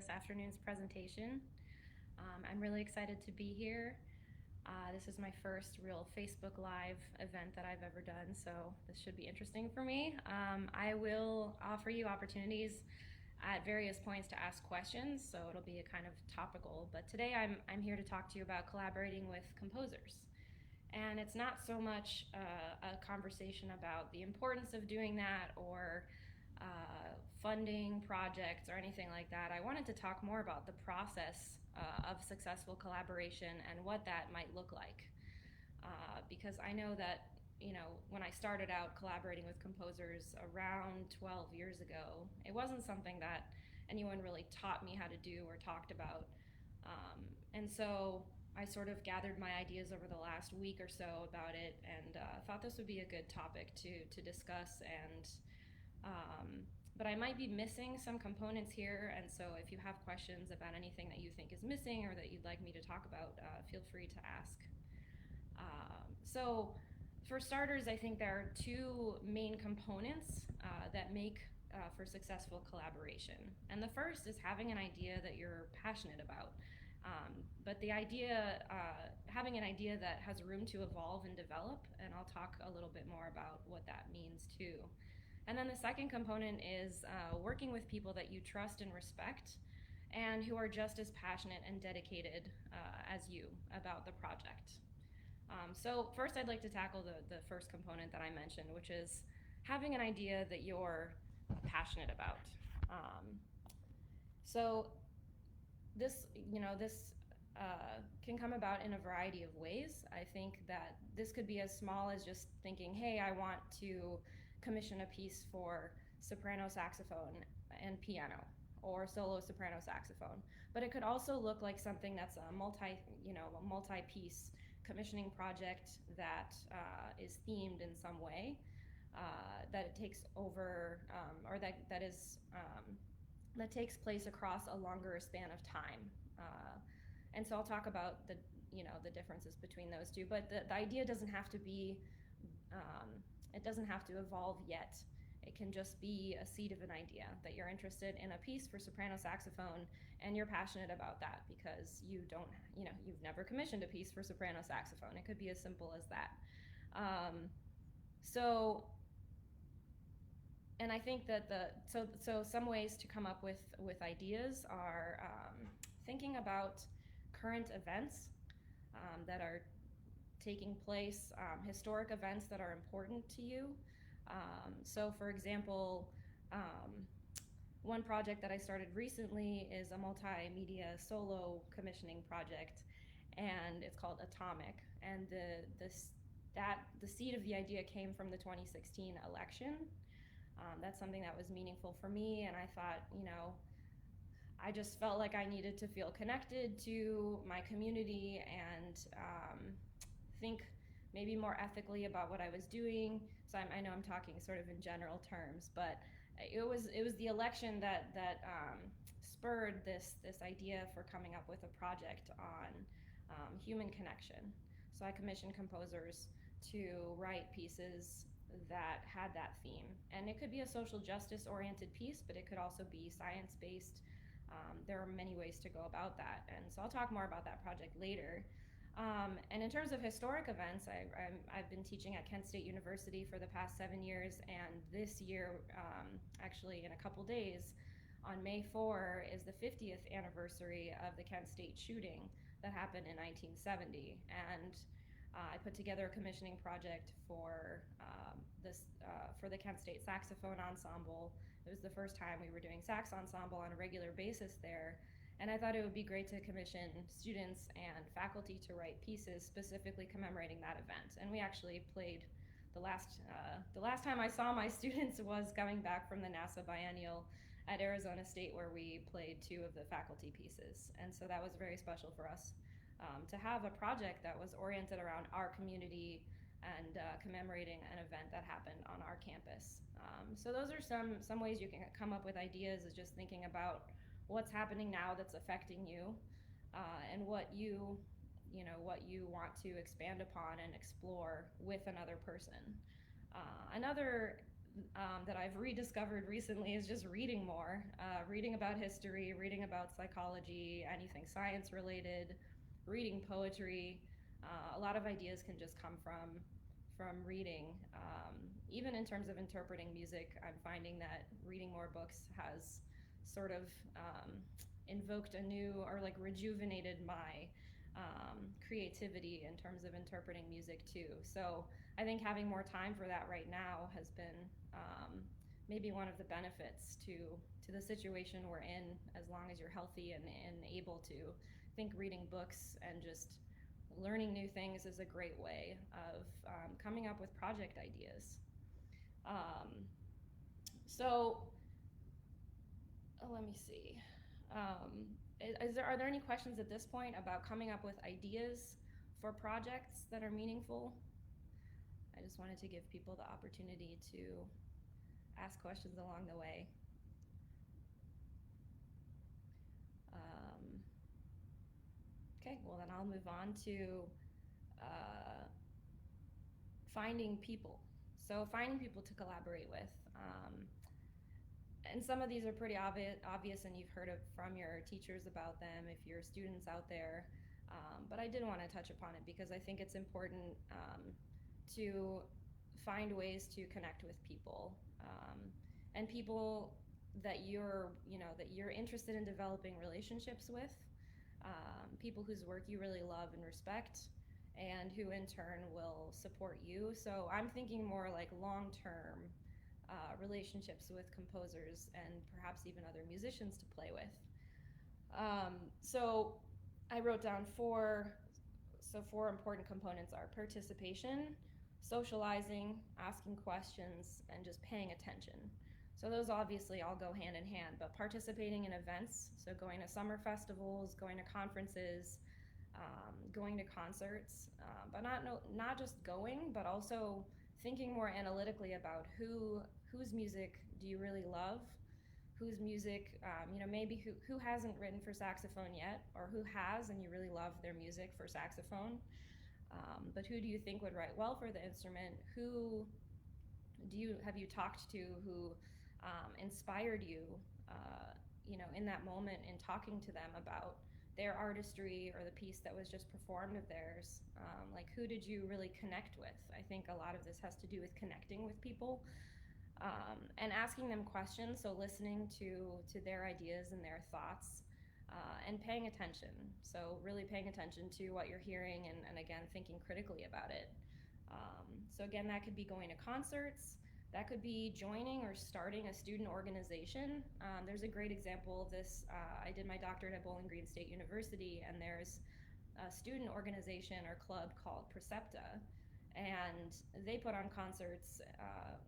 this afternoon's presentation. I'm really excited to be here. This is my first real Facebook Live event that I've ever done, so this should be interesting for me. I will offer you opportunities at various points to ask questions, so it'll be a kind of topical. But today I'm here to talk to you about collaborating with composers. And it's not so much a conversation about the importance of doing that or funding projects or anything like that. I wanted to talk more about the process of successful collaboration and what that might look like. Because I know that, when I started out collaborating with composers around 12 years ago, it wasn't something that anyone really taught me how to do or talked about. And so I sort of gathered my ideas over the last week or so about it, and thought this would be a good topic to discuss. But I might be missing some components here, and so if you have questions about anything that you think is missing or that you'd like me to talk about, feel free to ask. So for starters, I think there are two main components that make for successful collaboration. And the first is having an idea that you're passionate about. But the idea, having an idea that has room to evolve and develop, and I'll talk a little bit more about what that means too. And then the second component is working with people that you trust and respect and who are just as passionate and dedicated as you about the project. So first I'd like to tackle the first component that I mentioned, which is having an idea that you're passionate about. So this can come about in a variety of ways. I think that this could be as small as just thinking, hey, I want to commission a piece for soprano saxophone and piano, or solo soprano saxophone. But it could also look like something that's a multi-piece commissioning project that is themed in some way, that it takes over, or that takes place across a longer span of time. And so I'll talk about the differences between those two. But the idea doesn't have to be, it doesn't have to evolve yet. It can just be a seed of an idea that you're interested in a piece for soprano saxophone and you're passionate about that because you've never commissioned a piece for soprano saxophone. It could be as simple as that. And I think that so some ways to come up with ideas are thinking about current events that are taking place, historic events that are important to you. So for example, one project that I started recently is a multimedia solo commissioning project, and it's called Atomic. And the seed of the idea came from the 2016 election. That's something that was meaningful for me, and I thought, I just felt like I needed to feel connected to my community and think maybe more ethically about what I was doing. So I know I'm talking sort of in general terms, but it was the election that spurred this idea for coming up with a project on human connection. So I commissioned composers to write pieces that had that theme. And it could be a social justice oriented piece, but it could also be science-based. There are many ways to go about that. And so I'll talk more about that project later. And in terms of historic events, I've been teaching at Kent State University for the past 7 years, and this year, actually in a couple days, on May 4 is the 50th anniversary of the Kent State shooting that happened in 1970. And I put together a commissioning project for the Kent State Saxophone Ensemble. It was the first time we were doing sax ensemble on a regular basis there. And I thought it would be great to commission students and faculty to write pieces specifically commemorating that event. And we actually played the last time I saw my students was coming back from the NASA biennial at Arizona State, where we played 2 of the faculty pieces. And so that was very special for us to have a project that was oriented around our community and commemorating an event that happened on our campus. So those are some ways you can come up with ideas, is just thinking about what's happening now that's affecting you, and what you want to expand upon and explore with another person. Another that I've rediscovered recently is just reading more, reading about history, reading about psychology, anything science related, reading poetry. A lot of ideas can just come from reading. Even in terms of interpreting music, I'm finding that reading more books has sort of invoked a new or like rejuvenated my creativity in terms of interpreting music too. So I think having more time for that right now has been maybe one of the benefits to the situation we're in, as long as you're healthy and able to. I think reading books and just learning new things is a great way of coming up with project ideas. Um, so let me see. Are there any questions at this point about coming up with ideas for projects that are meaningful? I just wanted to give people the opportunity to ask questions along the way. Okay, well then I'll move on to finding people. So finding people to collaborate with. And some of these are pretty obvious, and you've heard from your teachers about them if you're students out there. But I did want to touch upon it because I think it's important to find ways to connect with people, and people that you're interested in developing relationships with, people whose work you really love and respect, and who in turn will support you. So I'm thinking more like long-term relationships with composers and perhaps even other musicians to play with. So I wrote down four important components are participation, socializing, asking questions, and just paying attention. So those obviously all go hand in hand, but participating in events, so going to summer festivals, going to conferences, going to concerts, but not just going, but also thinking more analytically about whose music do you really love, whose music, maybe who hasn't written for saxophone yet, or who has and you really love their music for saxophone, but who do you think would write well for the instrument? Who have you talked to who inspired you, in that moment in talking to them about their artistry or the piece that was just performed of theirs? Like, who did you really connect with? I think a lot of this has to do with connecting with people, and asking them questions, so listening to their ideas and their thoughts, and paying attention. So really paying attention to what you're hearing, and again, thinking critically about it. So again, that could be going to concerts, that could be joining or starting a student organization. There's a great example of this. I did my doctorate at Bowling Green State University, and there's a student organization or club called Precepta, and they put on concerts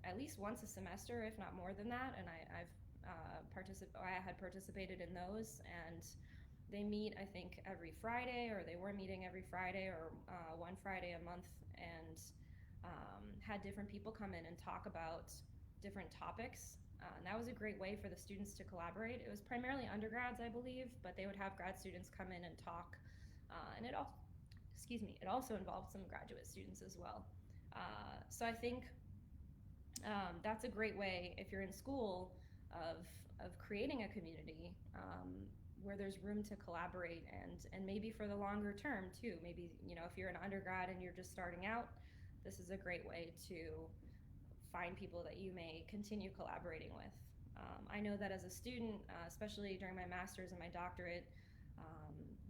at least once a semester, if not more than that. And I had participated in those, and they meet, I think, every Friday, or they were meeting every Friday, or one Friday a month, and had different people come in and talk about different topics. And that was a great way for the students to collaborate. It was primarily undergrads, I believe, but they would have grad students come in and talk. And it also involved some graduate students as well. So I think that's a great way, if you're in school, of creating a community where there's room to collaborate, and maybe for the longer term too. Maybe, if you're an undergrad and you're just starting out, this is a great way to find people that you may continue collaborating with. I know that as a student, especially during my master's and my doctorate,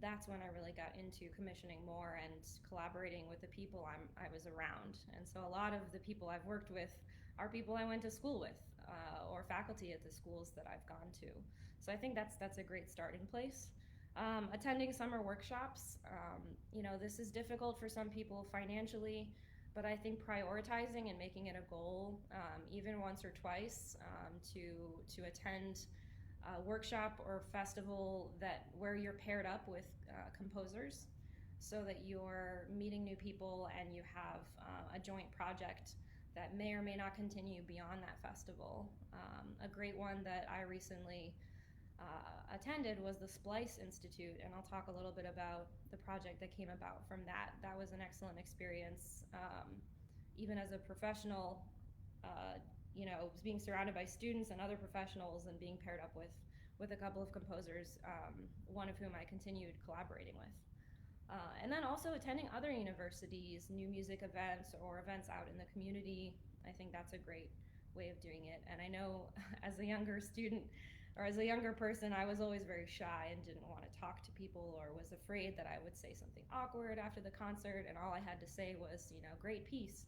that's when I really got into commissioning more and collaborating with the people I was around. And so a lot of the people I've worked with are people I went to school with, or faculty at the schools that I've gone to. So I think that's a great starting place. Attending summer workshops, this is difficult for some people financially, but I think prioritizing and making it a goal, even once or twice, to attend a workshop or festival where you're paired up with composers, so that you're meeting new people and you have a joint project that may or may not continue beyond that festival. A great one that I recently attended was the Splice Institute, and I'll talk a little bit about the project that came about from that. That was an excellent experience. Even as a professional, being surrounded by students and other professionals and being paired up with a couple of composers, one of whom I continued collaborating with. And then also attending other universities, new music events, or events out in the community. I think that's a great way of doing it. And I know as a younger student, or as a younger person, I was always very shy and didn't want to talk to people, or was afraid that I would say something awkward after the concert, and all I had to say was, great piece.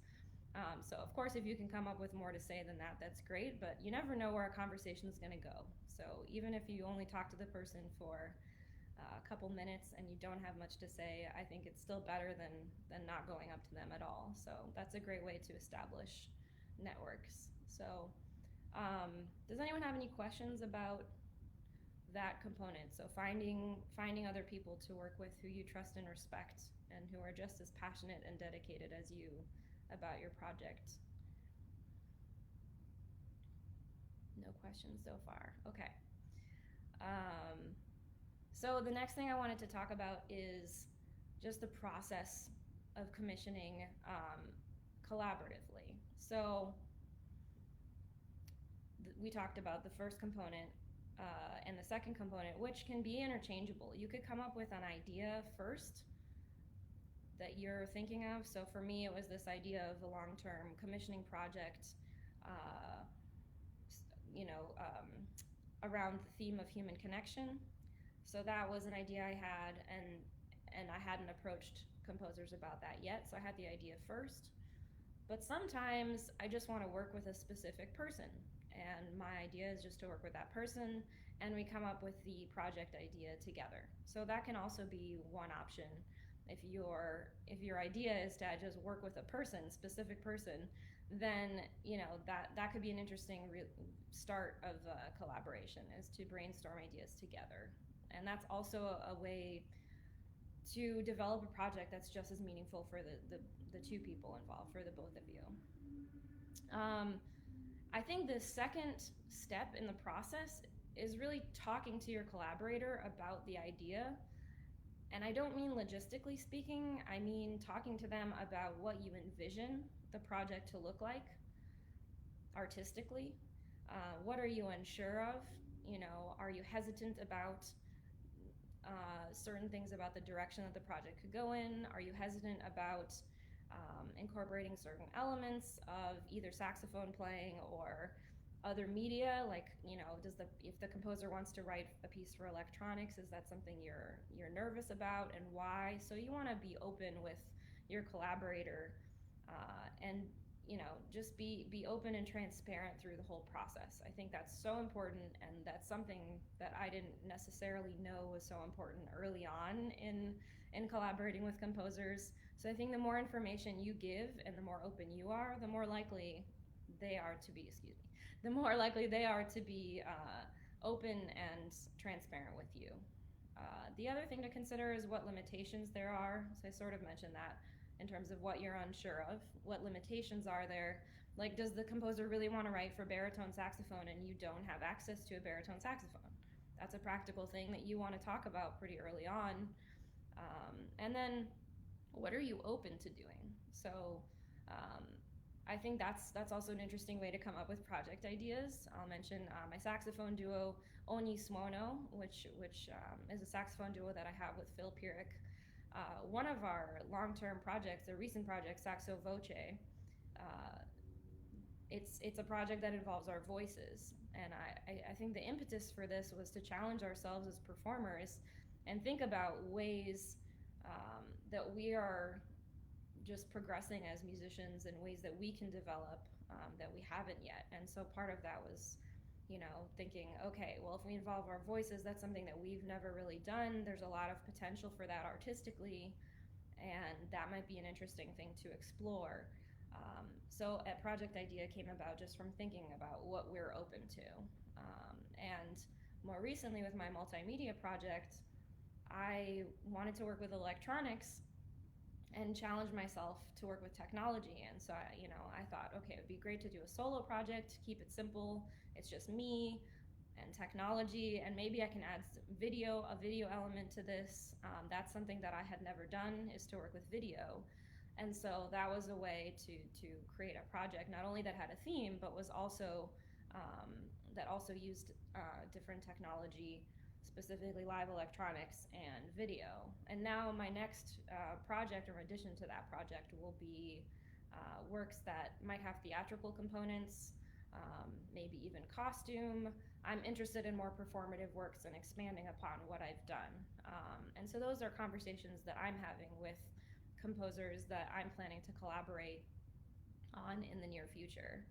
So of course, if you can come up with more to say than that, that's great, but you never know where a conversation is going to go. So even if you only talk to the person for a couple minutes and you don't have much to say, I think it's still better than not going up to them at all. So that's a great way to establish networks. So does anyone have any questions about that component? So finding other people to work with who you trust and respect and who are just as passionate and dedicated as you about your project. No questions so far. Okay. So the next thing I wanted to talk about is just the process of commissioning collaboratively. So we talked about the first component and the second component, which can be interchangeable. You could come up with an idea first that you're thinking of. So for me, it was this idea of a long-term commissioning project, around the theme of human connection. So that was an idea I had, and I hadn't approached composers about that yet, so I had the idea first. But sometimes I just want to work with a specific person, and my idea is just to work with that person, and we come up with the project idea together. So that can also be one option. If your idea is to just work with a specific person, then that could be an interesting start of collaboration, is to brainstorm ideas together. And that's also a way to develop a project that's just as meaningful for the two people involved, for the both of you. I think the second step in the process is really talking to your collaborator about the idea. And I don't mean logistically speaking, I mean talking to them about what you envision the project to look like artistically. What are you unsure of? Are you hesitant about certain things about the direction that the project could go in? Are you hesitant about incorporating certain elements of either saxophone playing or other media? Like, if the composer wants to write a piece for electronics, is that something you're nervous about, and why? So you want to be open with your collaborator, and just be open and transparent through the whole process. I think that's so important, and that's something that I didn't necessarily know was so important early on in collaborating with composers. So I think the more information you give and the more open you are, the more likely they are to be, open and transparent with you. The other thing to consider is what limitations there are. So I sort of mentioned that in terms of what you're unsure of. What limitations are there? Like, does the composer really want to write for baritone saxophone and you don't have access to a baritone saxophone? That's a practical thing that you want to talk about pretty early on. And then, what are you open to doing? So I think that's also an interesting way to come up with project ideas. I'll mention my saxophone duo, Ogni Suono, which is a saxophone duo that I have with Phil Pierick. One of our long-term projects, a recent project, Saxo Voce, it's a project that involves our voices. And I think the impetus for this was to challenge ourselves as performers and think about ways that we are just progressing as musicians, in ways that we can develop that we haven't yet. And so part of that was thinking, okay, well, if we involve our voices, that's something that we've never really done. There's a lot of potential for that artistically, and that might be an interesting thing to explore. So a project idea came about just from thinking about what we're open to. And more recently with my multimedia project, I wanted to work with electronics and challenge myself to work with technology. And so I thought, okay, it would be great to do a solo project, keep it simple. It's just me and technology, and maybe I can add a video element to this. That's something that I had never done, is to work with video. And so that was a way to create a project not only that had a theme, but was also that also used different technology, specifically live electronics and video. And now my next project, or addition to that project, will be works that might have theatrical components, maybe even costume. I'm interested in more performative works and expanding upon what I've done. And so those are conversations that I'm having with composers that I'm planning to collaborate on in the near future.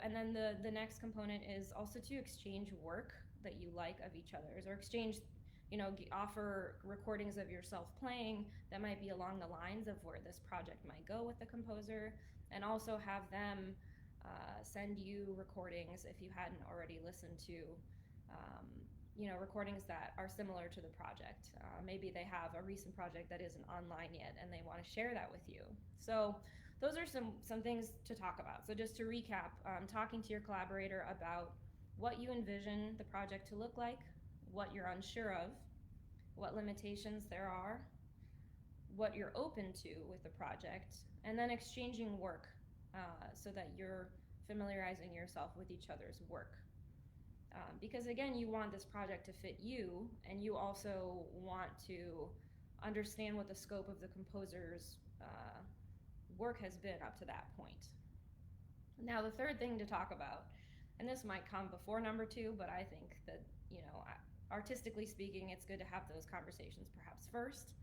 And then the next component is also to exchange work that you like of each other's, or exchange, offer recordings of yourself playing that might be along the lines of where this project might go with the composer, and also have them send you recordings if you hadn't already listened to recordings that are similar to the project. Maybe they have a recent project that isn't online yet and they want to share that with you. So those are some things to talk about. So just to recap, talking to your collaborator about what you envision the project to look like, what you're unsure of, what limitations there are, what you're open to with the project, and then exchanging work so that you're familiarizing yourself with each other's work. Because again, you want this project to fit you, and you also want to understand what the scope of the composer's work has been up to that point. Now, the third thing to talk about, and this might come before number two, but I think that, artistically speaking, it's good to have those conversations perhaps first.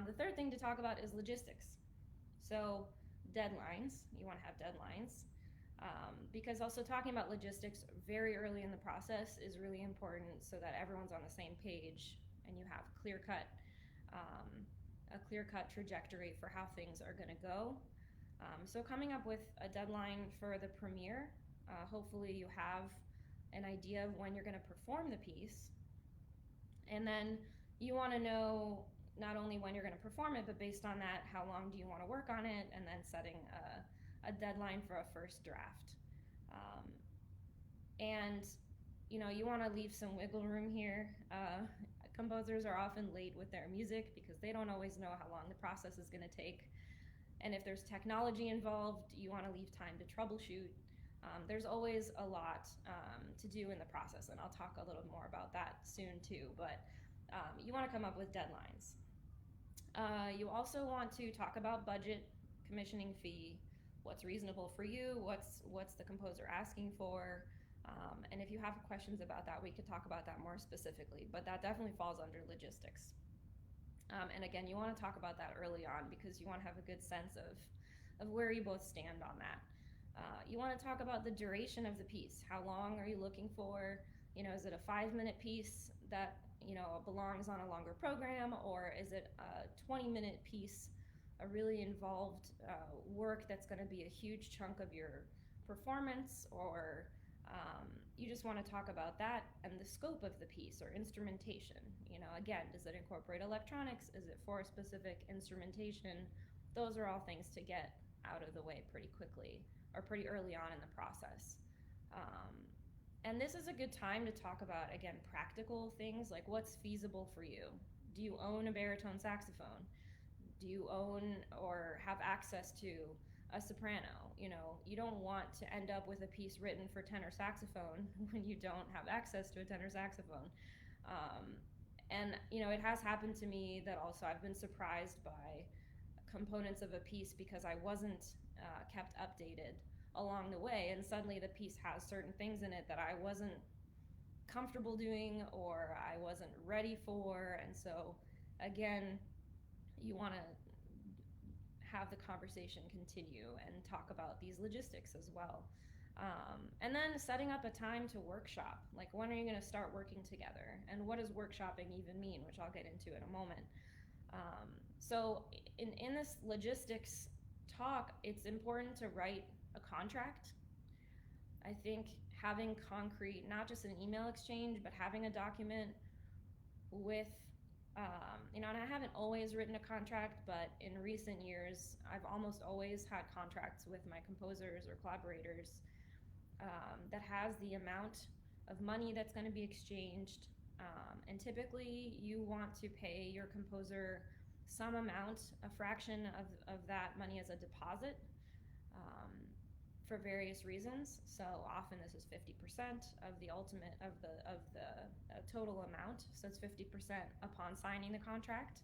The third thing to talk about is logistics. So deadlines, you want to have deadlines. Because also talking about logistics very early in the process is really important, so that everyone's on the same page and you have a clear-cut trajectory for how things are going to go. So coming up with a deadline for the premiere, hopefully you have an idea of when you're going to perform the piece, and then you want to know not only when you're going to perform it, but based on that, how long do you want to work on it, and then setting a deadline for a first draft. And you want to leave some wiggle room here. Composers are often late with their music because they don't always know how long the process is going to take. And if there's technology involved, you want to leave time to troubleshoot. There's always a lot to do in the process, and I'll talk a little more about that soon too, but you want to come up with deadlines. You also want to talk about budget, commissioning fee, what's reasonable for you, what's the composer asking for, and if you have questions about that, we could talk about that more specifically, but that definitely falls under logistics. And again, you want to talk about that early on because you want to have a good sense of where you both stand on that. You want to talk about the duration of the piece. How long are you looking for? Is it a 5-minute piece that belongs on a longer program, or is it a 20-minute piece, a really involved work that's going to be a huge chunk of your performance, or you just want to talk about that and the scope of the piece or instrumentation. Again, does it incorporate electronics? Is it for a specific instrumentation? Those are all things to get out of the way pretty quickly or pretty early on in the process. And this is a good time to talk about, again, practical things like what's feasible for you. Do you own a baritone saxophone? Do you own or have access to a soprano? You don't want to end up with a piece written for tenor saxophone when you don't have access to a tenor saxophone. And it has happened to me that also I've been surprised by components of a piece because I wasn't kept updated along the way, and suddenly the piece has certain things in it that I wasn't comfortable doing or I wasn't ready for. And so again, you want to have the conversation continue and talk about these logistics as well. And then setting up a time to workshop, like when are you going to start working together, and what does workshopping even mean, which I'll get into in a moment. So in this logistics talk, it's important to write a contract. I think having concrete, not just an email exchange, but having a document with, and I haven't always written a contract, but in recent years, I've almost always had contracts with my composers or collaborators that has the amount of money that's going to be exchanged. And typically you want to pay your composer some amount, a fraction of that money as a deposit um, for various reasons. So often this is 50% of the ultimate of the total amount. So it's 50% upon signing the contract,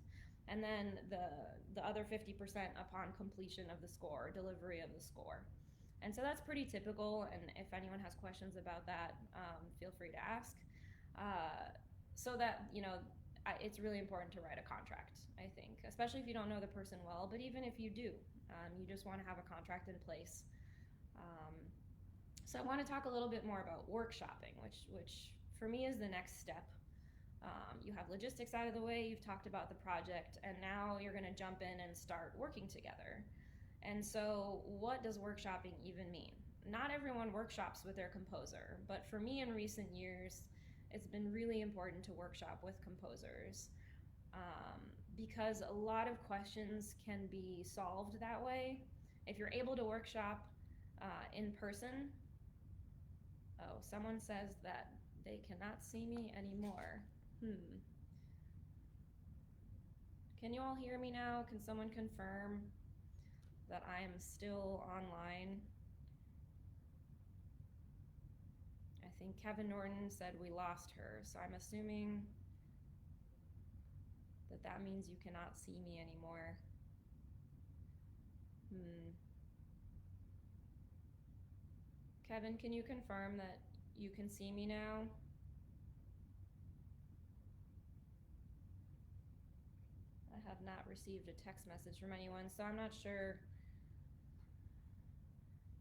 and then the other 50% upon completion of the score, delivery of the score. And so that's pretty typical. And if anyone has questions about that, feel free to ask. So that it's really important to write a contract, I think, especially if you don't know the person well, but even if you do, you just want to have a contract in place. So I want to talk a little bit more about workshopping, which for me is the next step. You have logistics out of the way, you've talked about the project, and now you're going to jump in and start working together. And so what does workshopping even mean? Not everyone workshops with their composer, but for me in recent years, it's been really important to workshop with composers because a lot of questions can be solved that way. If you're able to workshop in person, oh, someone says that they cannot see me anymore. Can you all hear me now? Can someone confirm that I am still online? I think Kevin Norton said we lost her, so I'm assuming that means you cannot see me anymore. Kevin, can you confirm that you can see me now? I have not received a text message from anyone, so I'm not sure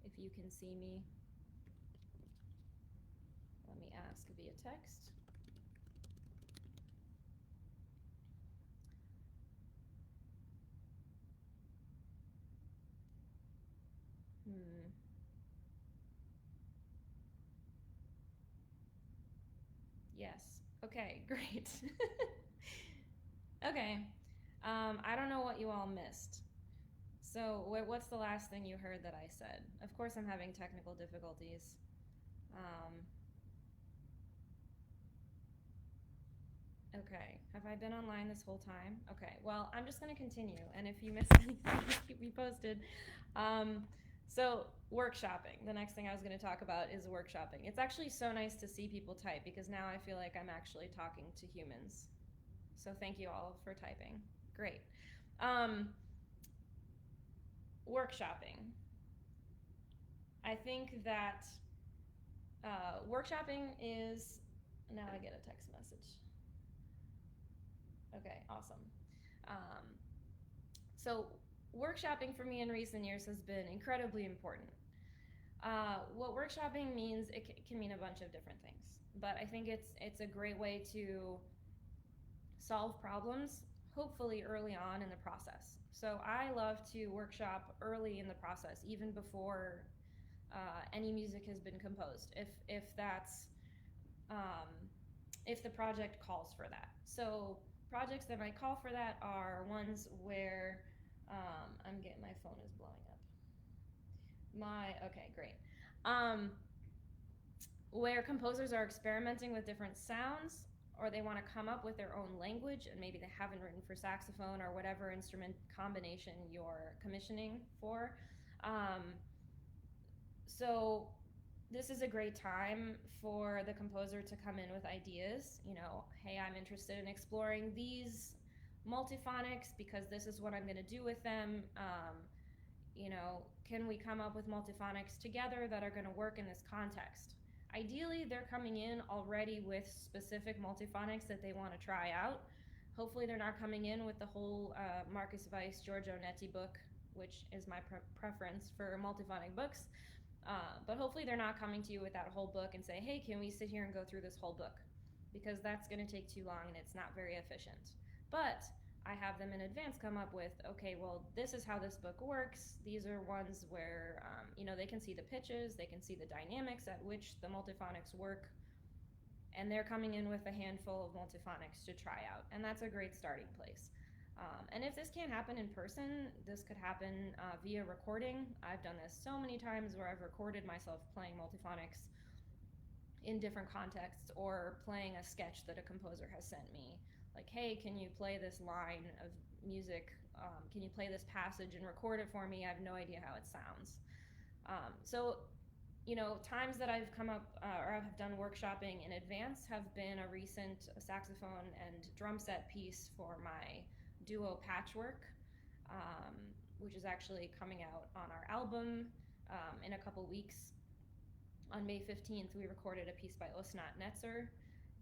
if you can see me. Let me ask via text. Yes. Okay, great. Okay. I don't know what you all missed. So what's the last thing you heard that I said? Of course I'm having technical difficulties. Okay, have I been online this whole time? Okay, well, I'm just gonna continue, and if you missed anything, just keep me posted. So workshopping, the next thing I was gonna talk about is workshopping. It's actually so nice to see people type because now I feel like I'm actually talking to humans. So thank you all for typing. Great. Workshopping. I think that workshopping is, now I get a text message. Okay, awesome. So workshopping for me in recent years has been incredibly important. What workshopping means, it can mean a bunch of different things, but I think it's a great way to solve problems, hopefully early on in the process. So I love to workshop early in the process, even before any music has been composed, if that's if the project calls for that. So projects that might call for that are ones where my phone is blowing up. Okay, great. Where composers are experimenting with different sounds, or they want to come up with their own language, and maybe they haven't written for saxophone or whatever instrument combination you're commissioning for. So this is a great time for the composer to come in with ideas. Hey, I'm interested in exploring these multiphonics because this is what I'm going to do with them. Can we come up with multiphonics together that are going to work in this context? Ideally, they're coming in already with specific multiphonics that they want to try out. Hopefully they're not coming in with the whole Marcus Weiss, Giorgio Netti book, which is my preference for multiphonic books. But hopefully they're not coming to you with that whole book and say, hey, can we sit here and go through this whole book? Because that's going to take too long and it's not very efficient. But I have them in advance come up with, okay, well, this is how this book works. These are ones where, they can see the pitches, they can see the dynamics at which the multiphonics work, and they're coming in with a handful of multiphonics to try out. And that's a great starting place. And if this can't happen in person, this could happen via recording. I've done this so many times where I've recorded myself playing multiphonics in different contexts or playing a sketch that a composer has sent me. like, hey, can you play this line of music? Can you play this passage and record it for me? I have no idea how it sounds. So, times that I've come up or have done workshopping in advance have been a recent saxophone and drum set piece for my duo Patchwork, um, which is actually coming out on our album in a couple weeks. On May 15th, we recorded a piece by Osnat Netzer,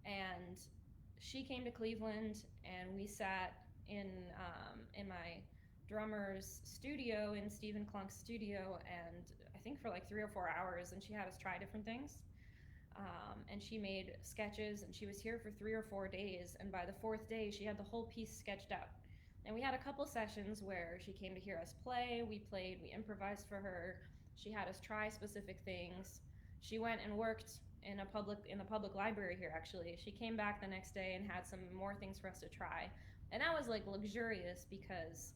and she came to Cleveland, and we sat in my drummer's studio, in Stephen Klunk's studio, and I think for like 3 or 4 hours, and she had us try different things. And she made sketches, and she was here for 3 or 4 days, and by the fourth day, she had the whole piece sketched out. And we had a couple sessions where she came to hear us play. We played, we improvised for her. She had us try specific things. She went and worked in the public library here, actually. She came back the next day and had some more things for us to try. And that was like luxurious, because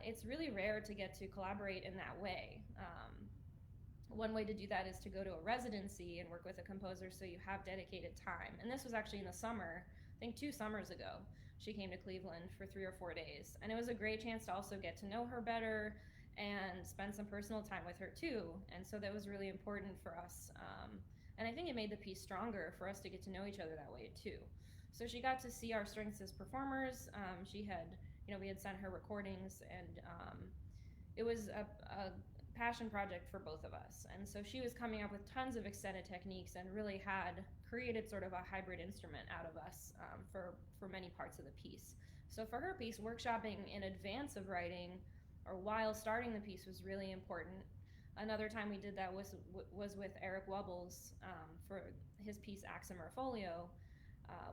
it's really rare to get to collaborate in that way. One way to do that is to go to a residency and work with a composer, so you have dedicated time. And this was actually in the summer, I think 2 summers ago. She came to Cleveland for 3 or 4 days. And it was a great chance to also get to know her better and spend some personal time with her too. And so that was really important for us. And I think it made the piece stronger for us to get to know each other that way too. So she got to see our strengths as performers. She had, we had sent her recordings, and it was a passion project for both of us. And so she was coming up with tons of extended techniques and really had created sort of a hybrid instrument out of us for many parts of the piece. So for her piece, workshopping in advance of writing or while starting the piece was really important. Another time we did that was with Eric Wubbles for his piece Aximer Folio,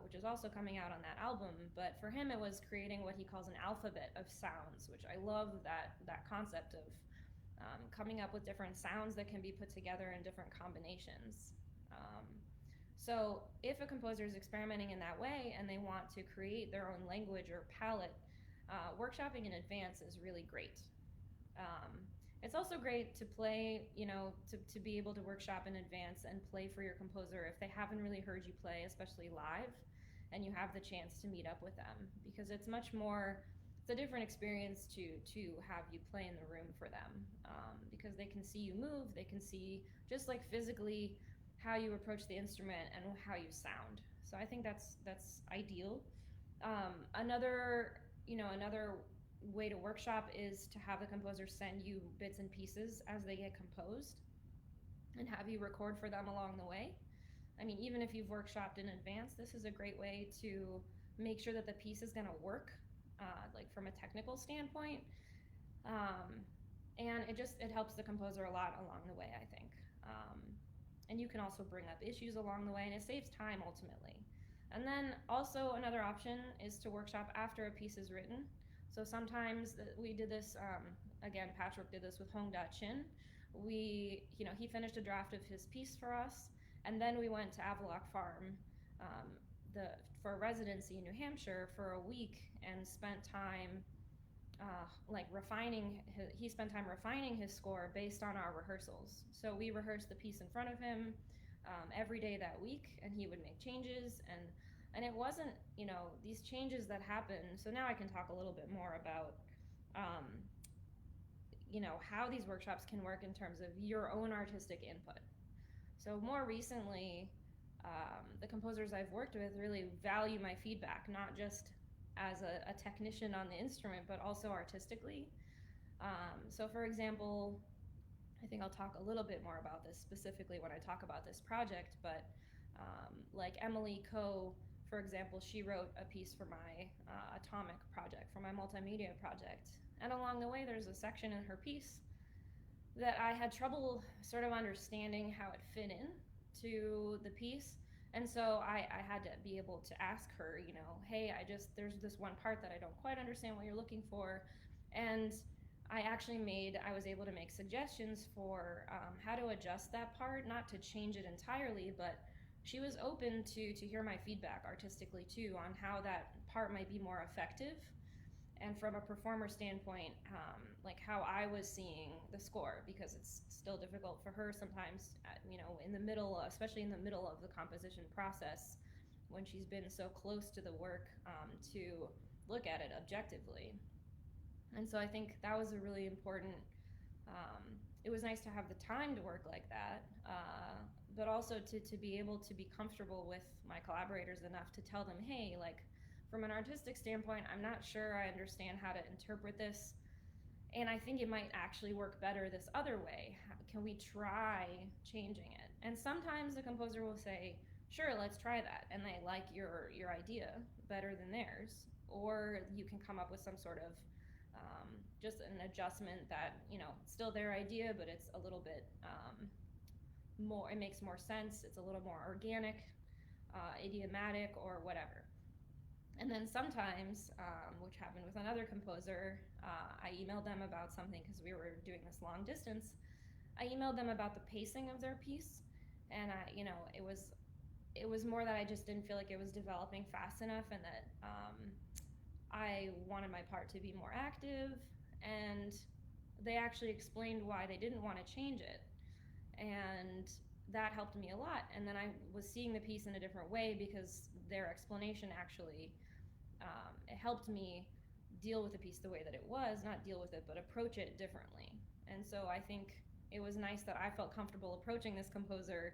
which is also coming out on that album. But for him, it was creating what he calls an alphabet of sounds, which I love that concept of coming up with different sounds that can be put together in different combinations. So if a composer is experimenting in that way and they want to create their own language or palette, workshopping in advance is really great. It's also great to play, to be able to workshop in advance and play for your composer if they haven't really heard you play, especially live, and you have the chance to meet up with them, because it's a different experience to have you play in the room for them, because they can see you move, they can see just like physically how you approach the instrument and how you sound. So I think that's ideal. Another way to workshop is to have the composer send you bits and pieces as they get composed and have you record for them along the way. I mean, even if you've workshopped in advance, this is a great way to make sure that the piece is going to work, like from a technical standpoint. And it helps the composer a lot along the way, I think. And you can also bring up issues along the way, and it saves time ultimately. And then also another option is to workshop after a piece is written. So sometimes we did this, again, Patrick did this with Hong Da Chin. He finished a draft of his piece for us, and then we went to Avaloq Farm for a residency in New Hampshire for a week and spent time he spent time refining his score based on our rehearsals. So we rehearsed the piece in front of him every day that week, and he would make changes, and it wasn't, these changes that happen. So now I can talk a little bit more about, how these workshops can work in terms of your own artistic input. So more recently, the composers I've worked with really value my feedback, not just as a technician on the instrument, but also artistically. So for example, I think I'll talk a little bit more about this specifically when I talk about this project, but like Emily Coe, for example, she wrote a piece for my Atomic project, for my multimedia project. And along the way, there's a section in her piece that I had trouble sort of understanding how it fit in to the piece. And so I had to be able to ask her, hey, there's this one part that I don't quite understand what you're looking for. And I was able to make suggestions for how to adjust that part, not to change it entirely, but she was open to hear my feedback artistically too on how that part might be more effective. And from a performer standpoint, like how I was seeing the score, because it's still difficult for her sometimes, in the middle, especially in the middle of the composition process, when she's been so close to the work, to look at it objectively. And so I think that was a really important, it was nice to have the time to work like that, but also to be able to be comfortable with my collaborators enough to tell them, hey, like, from an artistic standpoint, I'm not sure I understand how to interpret this, and I think it might actually work better this other way. Can we try changing it? And sometimes the composer will say, sure, let's try that, and they like your idea better than theirs. Or you can come up with some sort of just an adjustment that, you know, it's still their idea, but it's a little bit more, it makes more sense, it's a little more organic, idiomatic, or whatever. And then sometimes, which happened with another composer, I emailed them about something because we were doing this long distance. I emailed them about the pacing of their piece, and it was more that I just didn't feel like it was developing fast enough, and that I wanted my part to be more active, and they actually explained why they didn't want to change it, and that helped me a lot. And then I was seeing the piece in a different way because their explanation actually it helped me deal with the piece the way that it was, not deal with it, but approach it differently. And so I think it was nice that I felt comfortable approaching this composer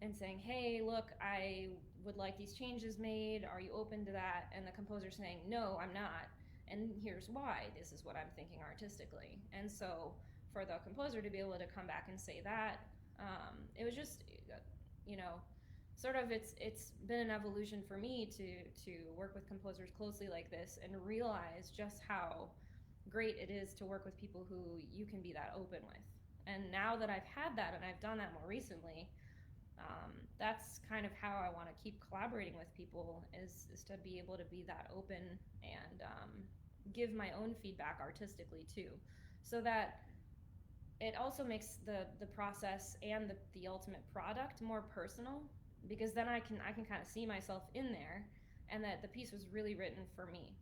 and saying, hey, look, I would like these changes made, are you open to that? And the composer saying, no, I'm not, and here's why, this is what I'm thinking artistically. And so for the composer to be able to come back and say that, it was just, you know, sort of, it's been an evolution for me to work with composers closely like this and realize just how great it is to work with people who you can be that open with. And now that I've had that, and I've done that more recently, that's kind of how I want to keep collaborating with people, is to be able to be that open and give my own feedback artistically too, so that it also makes the process and the ultimate product more personal, because then I can kind of see myself in there, and that the piece was really written for me.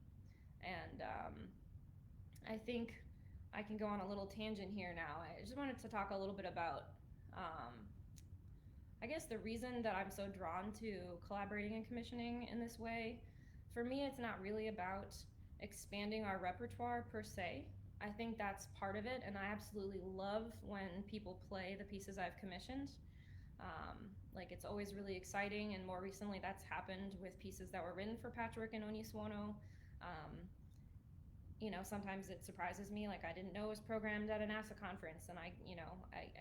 And I think I can go on a little tangent here now. I just wanted to talk a little bit about I guess the reason that I'm so drawn to collaborating and commissioning in this way. For me, it's not really about expanding our repertoire per se. I think that's part of it, and I absolutely love when people play the pieces I've commissioned. Like, it's always really exciting, and more recently that's happened with pieces that were written for Patchwork and Onisuono. You know, sometimes it surprises me, like I didn't know it was programmed at a NASA conference, and I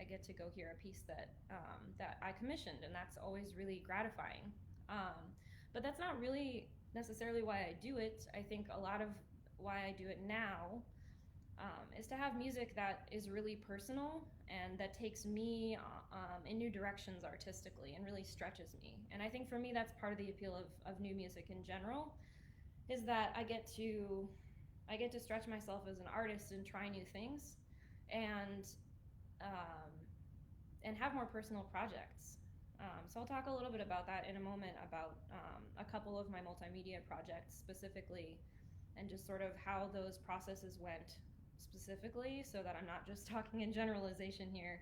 get to go hear a piece that that I commissioned, and that's always really gratifying. But that's not really necessarily why I do it. I think a lot of why I do it now is to have music that is really personal and that takes me in new directions artistically and really stretches me. And I think for me that's part of the appeal of new music in general, is that I get to stretch myself as an artist and try new things, and have more personal projects. So I'll talk a little bit about that in a moment, about a couple of my multimedia projects specifically, and just sort of how those processes went specifically, so that I'm not just talking in generalization here.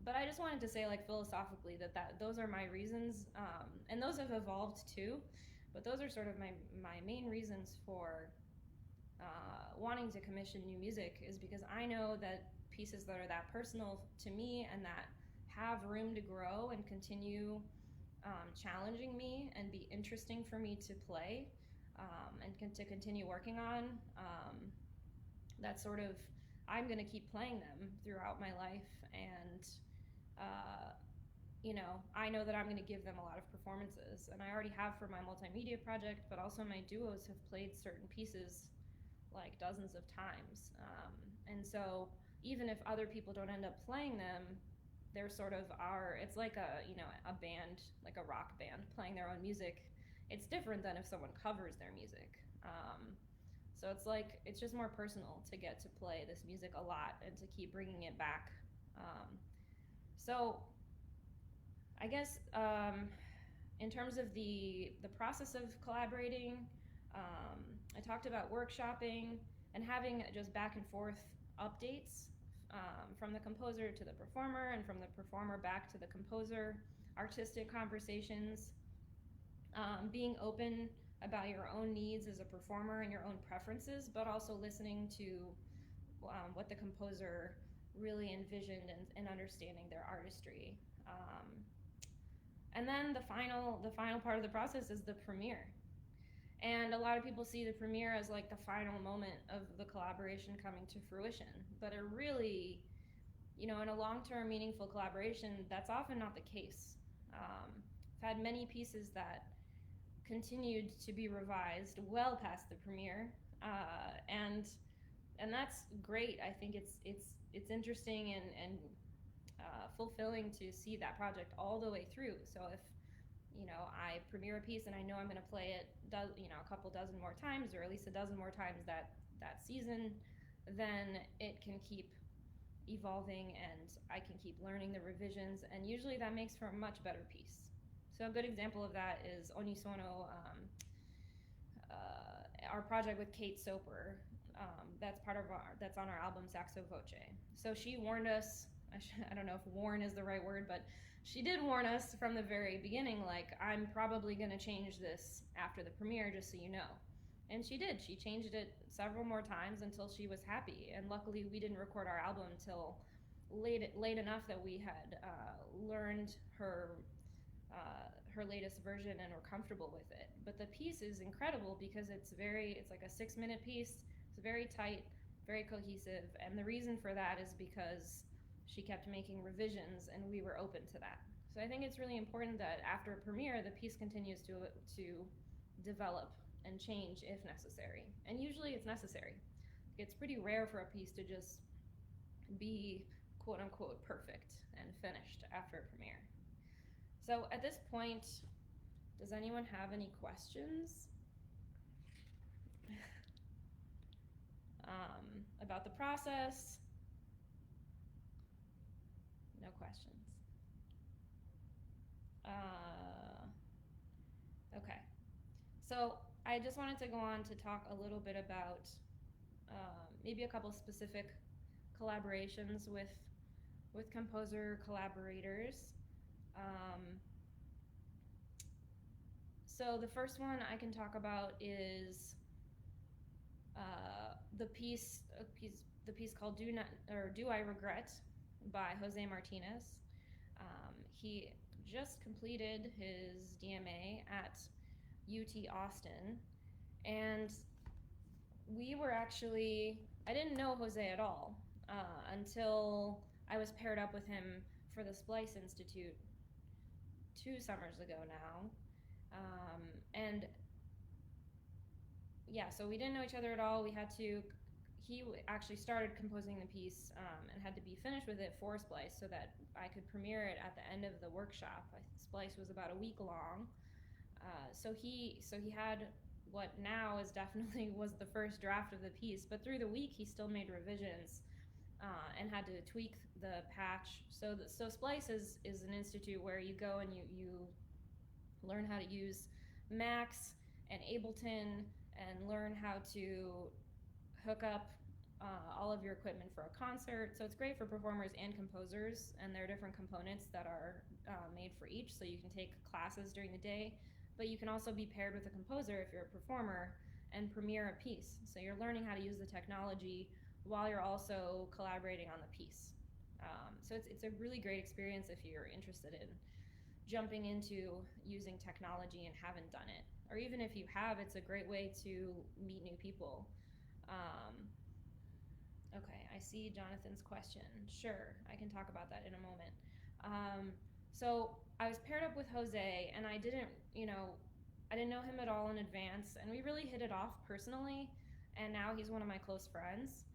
But I just wanted to say, like, philosophically, that those are my reasons, and those have evolved too, but those are sort of my main reasons for wanting to commission new music, is because I know that pieces that are that personal to me and that have room to grow and continue challenging me and be interesting for me to play, and to continue working on, that sort of, I'm going to keep playing them throughout my life. And you know, I know that I'm going to give them a lot of performances, and I already have for my multimedia project, but also my duos have played certain pieces like dozens of times. And so even if other people don't end up playing them, they're sort of it's like a band, like a rock band playing their own music. It's different than if someone covers their music. So it's just more personal to get to play this music a lot and to keep bringing it back. So I guess in terms of the process of collaborating, I talked about workshopping and having just back and forth updates from the composer to the performer, and from the performer back to the composer, artistic conversations. Being open about your own needs as a performer and your own preferences, but also listening to what the composer really envisioned, and understanding their artistry. And then the final part of the process is the premiere. And a lot of people see the premiere as like the final moment of the collaboration coming to fruition. But it really, in a long-term meaningful collaboration, that's often not the case. I've had many pieces that continued to be revised well past the premiere, and that's great. I think it's interesting and fulfilling to see that project all the way through. So if I premiere a piece and I know I'm going to play it a couple dozen more times, or at least a dozen more times that season, then it can keep evolving and I can keep learning the revisions, and usually that makes for a much better piece. So a good example of that is Onisono, our project with Kate Soper. That's on our album Saxophone. So she warned us. I don't know if warn is the right word, but she did warn us from the very beginning, like, I'm probably going to change this after the premiere, just so you know. And she did. She changed it several more times until she was happy. And luckily, we didn't record our album until late enough that we had learned her latest version and were comfortable with it. But the piece is incredible because it's like a 6-minute piece. It's very tight, very cohesive. And the reason for that is because she kept making revisions and we were open to that. So I think it's really important that after a premiere, the piece continues to develop and change if necessary. And usually it's necessary. It's pretty rare for a piece to just be quote unquote perfect and finished after a premiere. So at this point, does anyone have any questions about the process? No questions. Okay. So I just wanted to go on to talk a little bit about maybe a couple specific collaborations with composer collaborators. So the first one I can talk about is the piece called Do I Regret by Jose Martinez. He just completed his DMA at UT Austin, and I didn't know Jose at all until I was paired up with him for the Splice Institute 2 summers ago now. And yeah, so we didn't know each other at all. He actually started composing the piece and had to be finished with it for Splice so that I could premiere it at the end of the workshop. Splice was about a week long. So he had what now is definitely was the first draft of the piece, but through the week he still made revisions and had to tweak the patch. So Splice is an institute where you go and you learn how to use Max and Ableton and learn how to hook up all of your equipment for a concert. So it's great for performers and composers, and there are different components that are made for each, so you can take classes during the day, but you can also be paired with a composer if you're a performer and premiere a piece. So you're learning how to use the technology while you're also collaborating on the piece. So it's a really great experience if you're interested in jumping into using technology and haven't done it. Or even if you have, it's a great way to meet new people. Okay, I see Jonathan's question. Sure, I can talk about that in a moment. So I was paired up with Jose, and I didn't know him at all in advance, and we really hit it off personally, and now he's one of my close friends.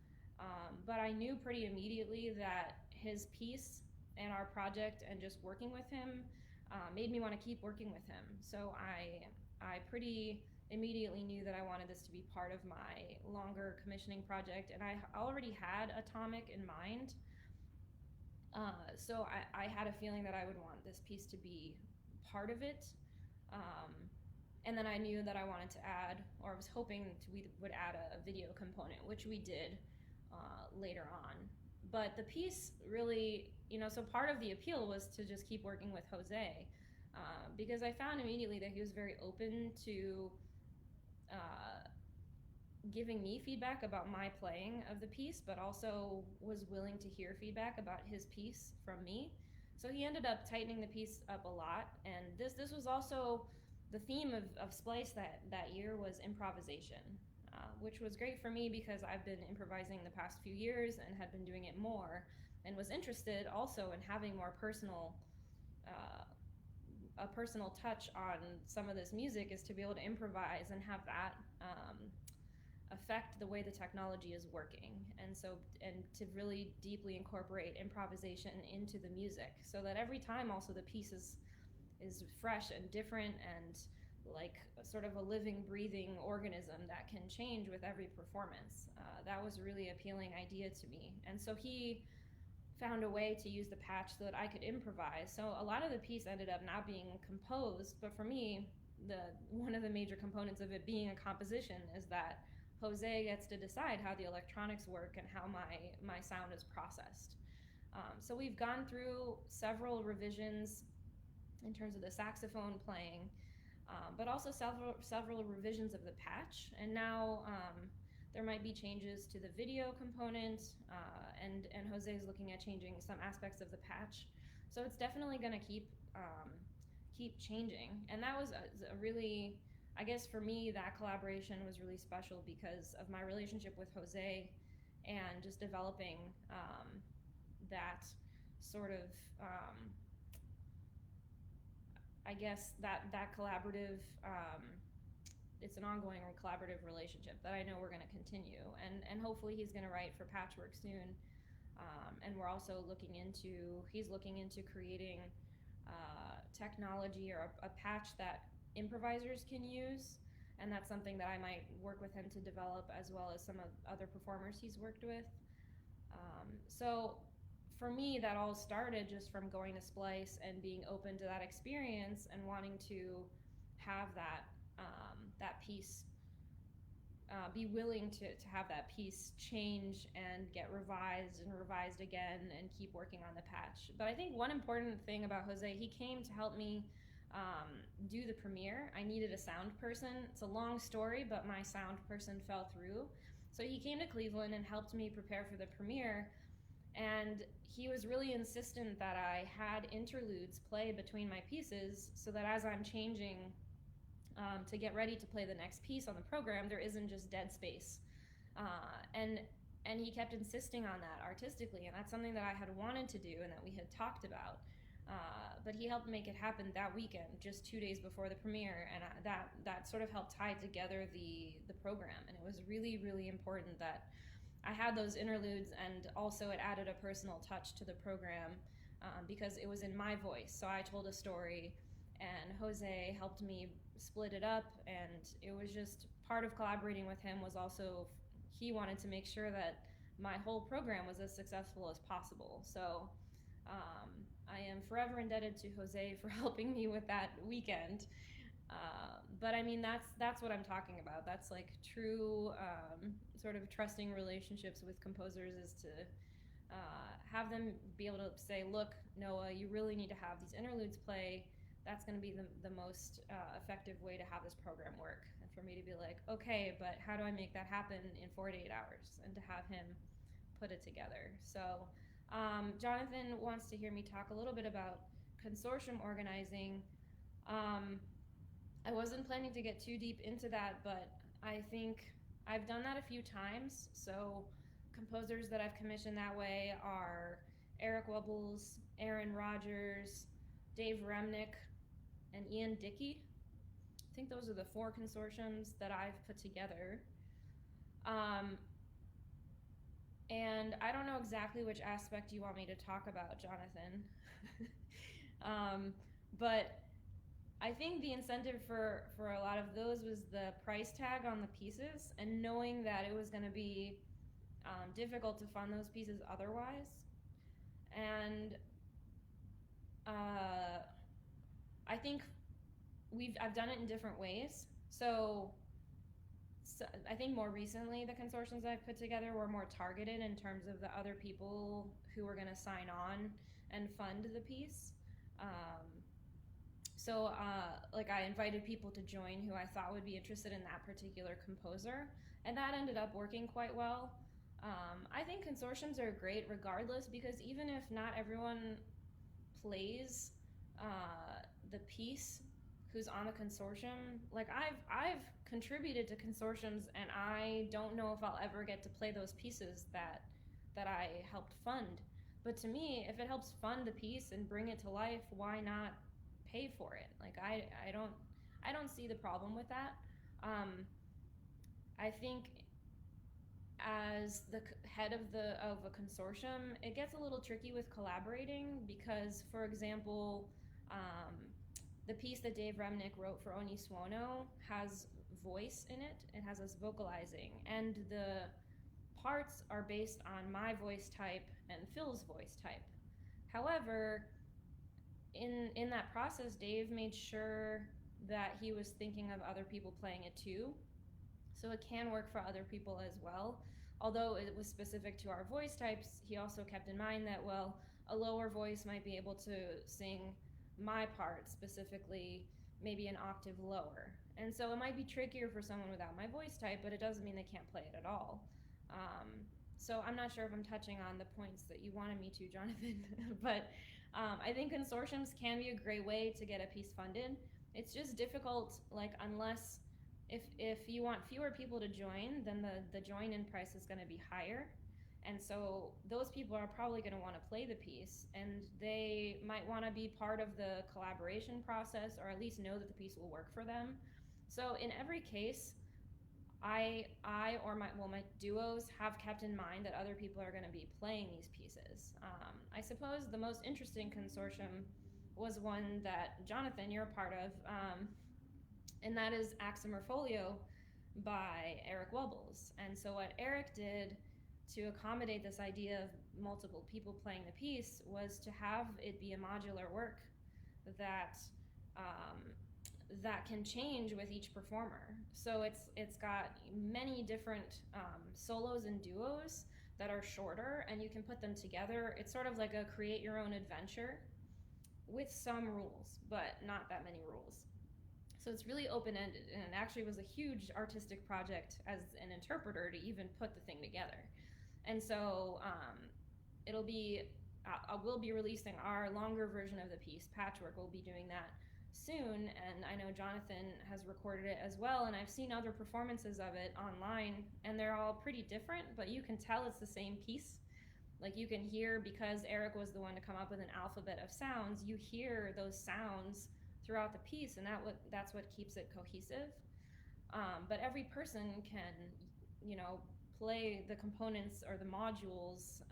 But I knew pretty immediately that his piece and our project and just working with him made me want to keep working with him. So I pretty immediately knew that I wanted this to be part of my longer commissioning project, and I already had Atomic in mind. So I had a feeling that I would want this piece to be part of it. And then I knew that I wanted to add, or I was hoping we would add a video component, which we did later on. But the piece really, so part of the appeal was to just keep working with Jose. because I found immediately that he was very open to uh, giving me feedback about my playing of the piece, but also was willing to hear feedback about his piece from me. So he ended up tightening the piece up a lot, and this was also the theme of Splice that year was improvisation, which was great for me because I've been improvising the past few years and had been doing it more, and was interested also in having more uh, a personal touch on some of this music, is to be able to improvise and have that affect the way the technology is working, and to really deeply incorporate improvisation into the music, so that every time also the piece is fresh and different, and like sort of a living, breathing organism that can change with every performance. That was a really appealing idea to me, and so he found a way to use the patch so that I could improvise. So a lot of the piece ended up not being composed, but for me, the one of the major components of it being a composition is that Jose gets to decide how the electronics work and how my sound is processed. So we've gone through several revisions in terms of the saxophone playing, but also several revisions of the patch. And now there might be changes to the video component, and Jose is looking at changing some aspects of the patch. So it's definitely going to keep changing. And that was a really, I guess for me, that collaboration was really special because of my relationship with Jose, and just developing that sort of I guess that collaborative, it's an ongoing collaborative relationship that I know we're going to continue, and hopefully he's going to write for Patchwork soon, and we're also he's looking into creating technology or a patch that improvisers can use, and that's something that I might work with him to develop, as well as some of other performers he's worked with. So for me, that all started just from going to Splice and being open to that experience and wanting to have that piece, be willing to have that piece change and get revised again, and keep working on the patch. But I think one important thing about Jose, he came to help me do the premiere. I needed a sound person. It's a long story, but my sound person fell through. So he came to Cleveland and helped me prepare for the premiere, and he was really insistent that I had interludes play between my pieces, so that as I'm changing to get ready to play the next piece on the program, there isn't just dead space. And he kept insisting on that artistically, and that's something that I had wanted to do and that we had talked about. But he helped make it happen that weekend, just 2 days before the premiere, and that sort of helped tie together the program. And it was really, really important that I had those interludes, and also it added a personal touch to the program, because it was in my voice. So I told a story, and Jose helped me split it up, and it was just part of collaborating with him was also he wanted to make sure that my whole program was as successful as possible. So I am forever indebted to Jose for helping me with that weekend. But I mean, that's what I'm talking about. That's like true sort of trusting relationships with composers, is to have them be able to say, look, Noah, you really need to have these interludes play. That's going to be the most effective way to have this program work. And for me to be like, okay, but how do I make that happen in 48 hours? And to have him put it together. So Jonathan wants to hear me talk a little bit about consortium organizing. I wasn't planning to get too deep into that, but I think I've done that a few times. So composers that I've commissioned that way are Eric Wubbles, Aaron Rogers, Dave Remnick, and Ian Dickey. I think those are the 4 consortiums that I've put together. And I don't know exactly which aspect you want me to talk about, Jonathan. But I think the incentive for a lot of those was the price tag on the pieces, and knowing that it was going to be difficult to fund those pieces otherwise. And I think I've done it in different ways. So I think more recently the consortiums I've put together were more targeted in terms of the other people who were going to sign on and fund the piece. So, like, I invited people to join who I thought would be interested in that particular composer, and that ended up working quite well. I think consortiums are great regardless, because even if not everyone plays the piece who's on the consortium, like I've contributed to consortiums, and I don't know if I'll ever get to play those pieces that I helped fund. But to me, if it helps fund the piece and bring it to life, why not pay for it? Like I don't see the problem with that. I think as the head of a consortium, it gets a little tricky with collaborating because, for example, um, the piece that Dave Remnick wrote for Oni Suono has voice in it. It has us vocalizing, and the parts are based on my voice type and Phil's voice type. However, in that process, Dave made sure that he was thinking of other people playing it too. So it can work for other people as well. Although it was specific to our voice types, he also kept in mind that, well, a lower voice might be able to sing my part, specifically maybe an octave lower. And so it might be trickier for someone without my voice type, but it doesn't mean they can't play it at all. So I'm not sure if I'm touching on the points that you wanted me to, Jonathan, but I think consortiums can be a great way to get a piece funded. It's just difficult, like, unless if you want fewer people to join, then the join-in price is going to be higher. And so those people are probably going to want to play the piece, and they might want to be part of the collaboration process, or at least know that the piece will work for them. So in every case, I or my duos have kept in mind that other people are going to be playing these pieces. I suppose the most interesting consortium was one that Jonathan, you're a part of, and that is Aximorfolio by Eric Webbles. And so what Eric did to accommodate this idea of multiple people playing the piece was to have it be a modular work that that can change with each performer. So it's got many different solos and duos that are shorter, and you can put them together. It's sort of like a create your own adventure with some rules, but not that many rules. So it's really open-ended, and it actually was a huge artistic project as an interpreter to even put the thing together. And so we'll be releasing our longer version of the piece, Patchwork. We'll be doing that soon, and I know Jonathan has recorded it as well, and I've seen other performances of it online, and they're all pretty different, but you can tell it's the same piece. Like, you can hear, because Eric was the one to come up with an alphabet of sounds, you hear those sounds throughout the piece, and that's what keeps it cohesive. But every person can, play the components or the modules,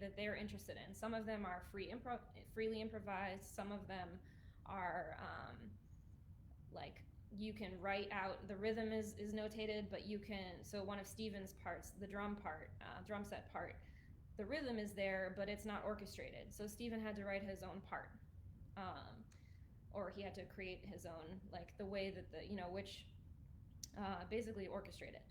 that they're interested in. Some of them are freely improvised. Some of them are like, you can write out, the rhythm is notated, but you can, so one of Steven's parts, the drum set part, the rhythm is there, but it's not orchestrated. So Steven had to write his own part. Or he had to create his own, like, the way that basically orchestrate it.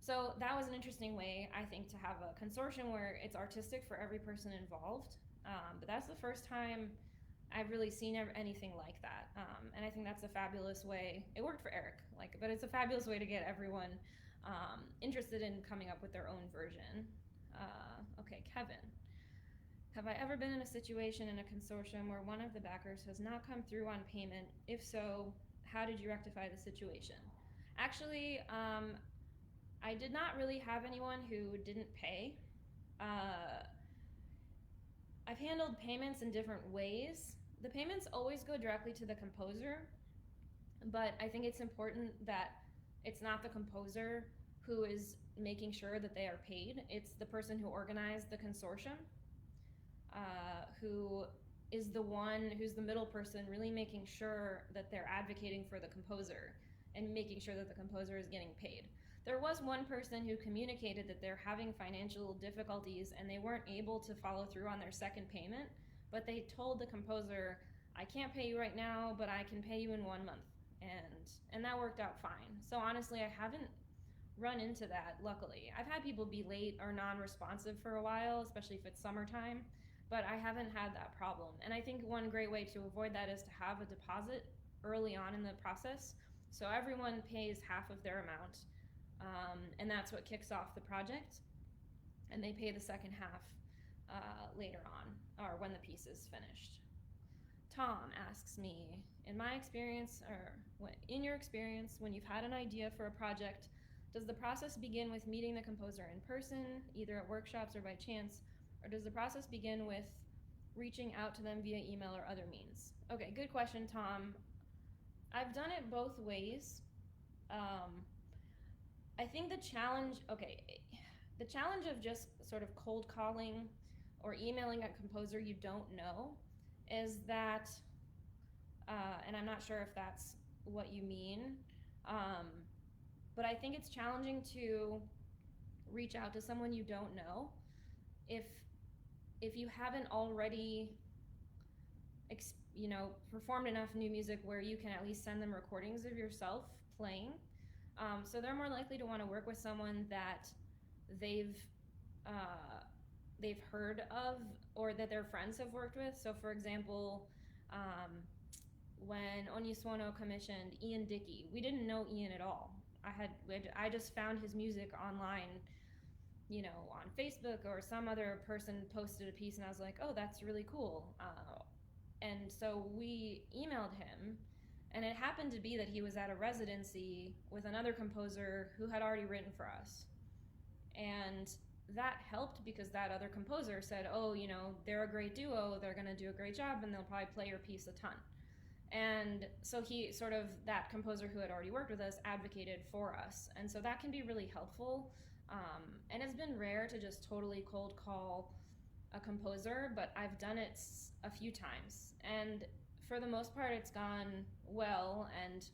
So that was an interesting way, I think, to have a consortium where it's artistic for every person involved. But that's the first time I've really seen anything like that. And I think that's a fabulous way. It worked for Eric, but it's a fabulous way to get everyone interested in coming up with their own version. Okay, Kevin. Have I ever been in a situation in a consortium where one of the backers has not come through on payment? If so, how did you rectify the situation? Actually, I did not really have anyone who didn't pay. I've handled payments in different ways. The payments always go directly to the composer, but I think it's important that it's not the composer who is making sure that they are paid. It's the person who organized the consortium, who is the one who's the middle person, really making sure that they're advocating for the composer and making sure that the composer is getting paid. There was one person who communicated that they're having financial difficulties and they weren't able to follow through on their second payment, but they told the composer, I can't pay you right now, but I can pay you in 1 month. And that worked out fine. So honestly, I haven't run into that, luckily. I've had people be late or non-responsive for a while, especially if it's summertime. but I haven't had that problem. And I think one great way to avoid that is to have a deposit early on in the process. So everyone pays half of their amount, and that's what kicks off the project. And they pay the second half later on, or when the piece is finished. Tom asks me, in my experience, or in your experience, when you've had an idea for a project, does the process begin with meeting the composer in person, either at workshops or by chance, or does the process begin with reaching out to them via email or other means? Okay, good question, Tom. I've done it both ways. I think the challenge of just sort of cold calling or emailing a composer you don't know is that, and I'm not sure if that's what you mean, but I think it's challenging to reach out to someone you don't know if you haven't already performed enough new music where you can at least send them recordings of yourself playing. So they're more likely to want to work with someone that they've heard of or that their friends have worked with. So for example, when Ognissuono commissioned Ian Dickey, we didn't know Ian at all. I just found his music online, on Facebook, or some other person posted a piece and I was like, oh, that's really cool. And so we emailed him, and it happened to be that he was at a residency with another composer who had already written for us. And that helped because that other composer said, oh, they're a great duo, they're gonna do a great job, and they'll probably play your piece a ton. And so that composer who had already worked with us advocated for us. And so that can be really helpful. And it's been rare to just totally cold call a composer, but I've done it a few times. And for the most part, it's gone well, and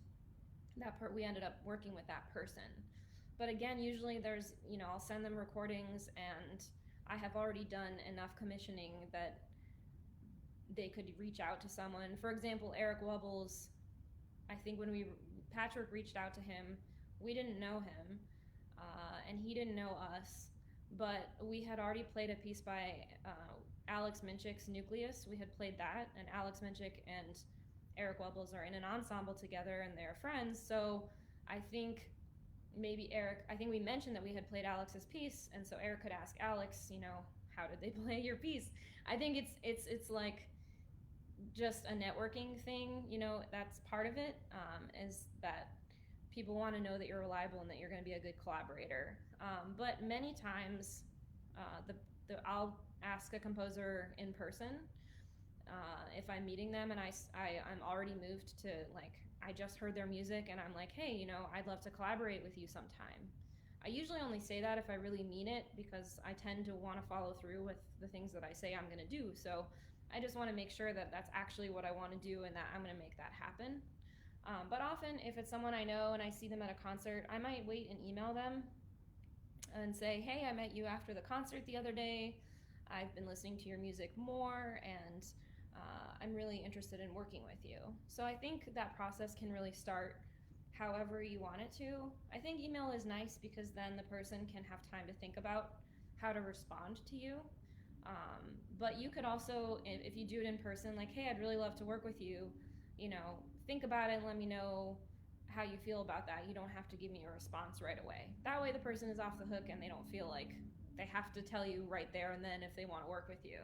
we ended up working with that person. But again, usually there's, I'll send them recordings, and I have already done enough commissioning that they could reach out to someone. For example, Eric Wubbles, I think when Patrick reached out to him, we didn't know him, and he didn't know us, but we had already played a piece by Alex Minchik's Nucleus. We had played that, and Alex Minchik and Eric Wubbles are in an ensemble together, and they're friends. So I think we mentioned that we had played Alex's piece, and so Eric could ask Alex, how did they play your piece? I think it's like just a networking thing, that's part of it, is that people want to know that you're reliable and that you're going to be a good collaborator. But many times, I'll ask a composer in person if I'm meeting them and I'm already moved to, like, I just heard their music and I'm like, hey, I'd love to collaborate with you sometime. I usually only say that if I really mean it, because I tend to want to follow through with the things that I say I'm going to do. So I just want to make sure that that's actually what I want to do and that I'm going to make that happen. But often, if it's someone I know and I see them at a concert, I might wait and email them and say, hey, I met you after the concert the other day. I've been listening to your music more, and I'm really interested in working with you. So I think that process can really start however you want it to. I think email is nice because then the person can have time to think about how to respond to you. But you could also, if you do it in person, like, hey, I'd really love to work with you, think about it and let me know how you feel about that. You don't have to give me a response right away. That way the person is off the hook and they don't feel like they have to tell you right there and then if they want to work with you,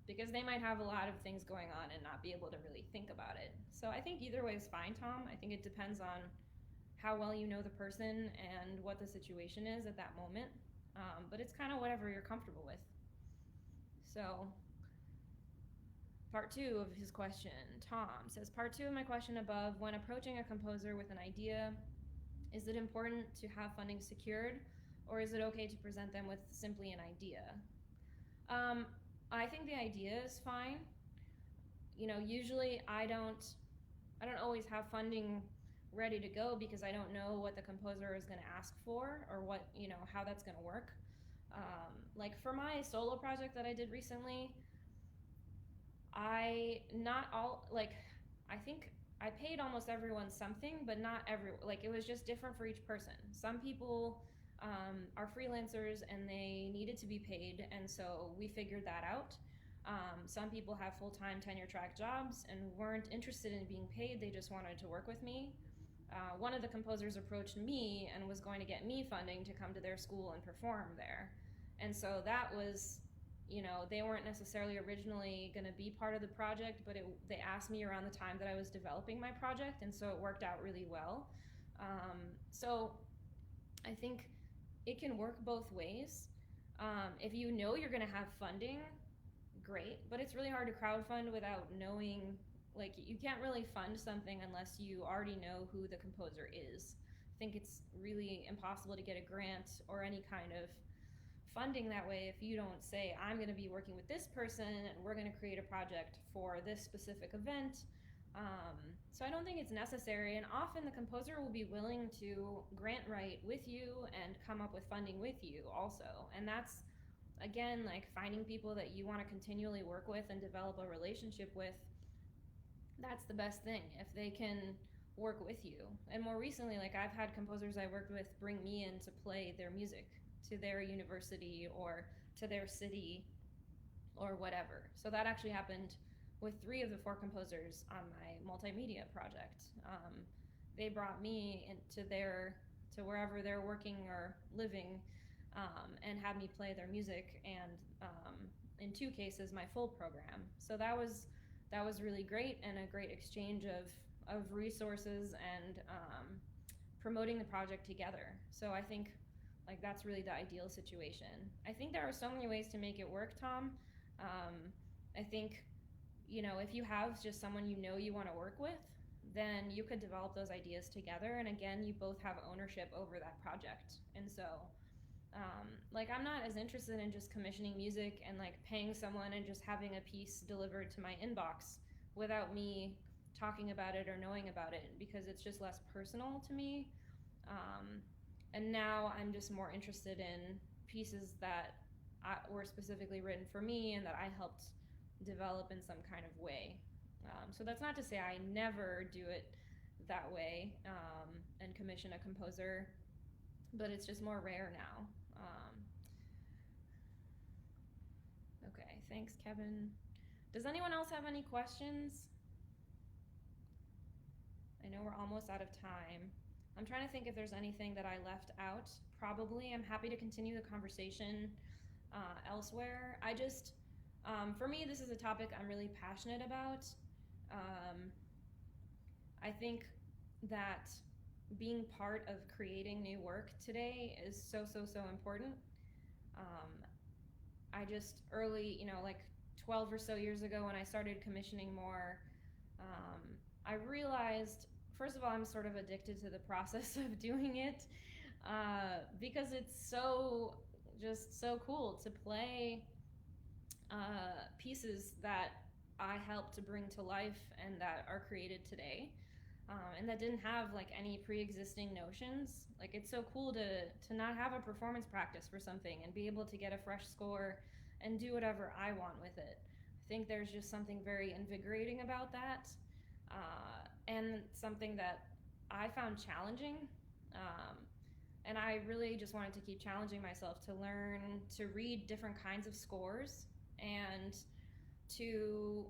because they might have a lot of things going on and not be able to really think about it. So I think either way is fine, Tom. I think it depends on how well you know the person and what the situation is at that moment. But it's kind of whatever you're comfortable with. So part 2 of his question, Tom says, part 2 of my question above, when approaching a composer with an idea, is it important to have funding secured, or is it okay to present them with simply an idea? I think the idea is fine. Usually I don't always have funding ready to go because I don't know what the composer is going to ask for or what, how that's going to work. Like for my solo project that I did recently, I think I paid almost everyone something, but not it was just different for each person. Some people are freelancers and they needed to be paid, and so we figured that out. Some people have full-time tenure-track jobs and weren't interested in being paid, they just wanted to work with me. One of the composers approached me and was going to get me funding to come to their school and perform there. And so that was, they weren't necessarily originally going to be part of the project, but they asked me around the time that I was developing my project, and so it worked out really well. So I think it can work both ways. If you know you're going to have funding, great, but it's really hard to crowdfund without knowing, like, you can't really fund something unless you already know who the composer is. I think it's really impossible to get a grant or any kind of funding that way if you don't say, I'm going to be working with this person and we're going to create a project for this specific event. So I don't think it's necessary, and often the composer will be willing to grant write with you and come up with funding with you also. And that's, again, like finding people that you want to continually work with and develop a relationship with. That's the best thing, if they can work with you. And more recently, like, I've had composers I worked with bring me in to play their music to their university or to their city or whatever. So that actually happened with 3 of the 4 composers on my multimedia project. They brought me into to wherever they're working or living, and had me play their music, and in 2 cases my full program. So that was really great, and a great exchange of resources and promoting the project together. So I think, like, that's really the ideal situation. I think there are so many ways to make it work, Tom. I think, if you have just someone you want to work with, then you could develop those ideas together, and again, you both have ownership over that project. And so, like, I'm not as interested in just commissioning music and, like, paying someone and just having a piece delivered to my inbox without me talking about it or knowing about it, because it's just less personal to me. And now I'm just more interested in pieces that were specifically written for me and that I helped develop in some kind of way. So that's not to say I never do it that way, and commission a composer, but it's just more rare now. Okay, thanks, Kevin. Does anyone else have any questions? I know we're almost out of time. I'm trying to think if there's anything that I left out. Probably. I'm happy to continue the conversation elsewhere. I just, for me, this is a topic I'm really passionate about. I think that being part of creating new work today is so important. I just early, like 12 or so years ago, when I started commissioning more, I realized, first of all, I'm sort of addicted to the process of doing it, because it's so cool to play pieces that I helped to bring to life and that are created today, and that didn't have, like, any pre-existing notions. Like, it's so cool to not have a performance practice for something and be able to get a fresh score and do whatever I want with it. I think there's just something very invigorating about that, and something that I found challenging. And I really just wanted to keep challenging myself to learn to read different kinds of scores and to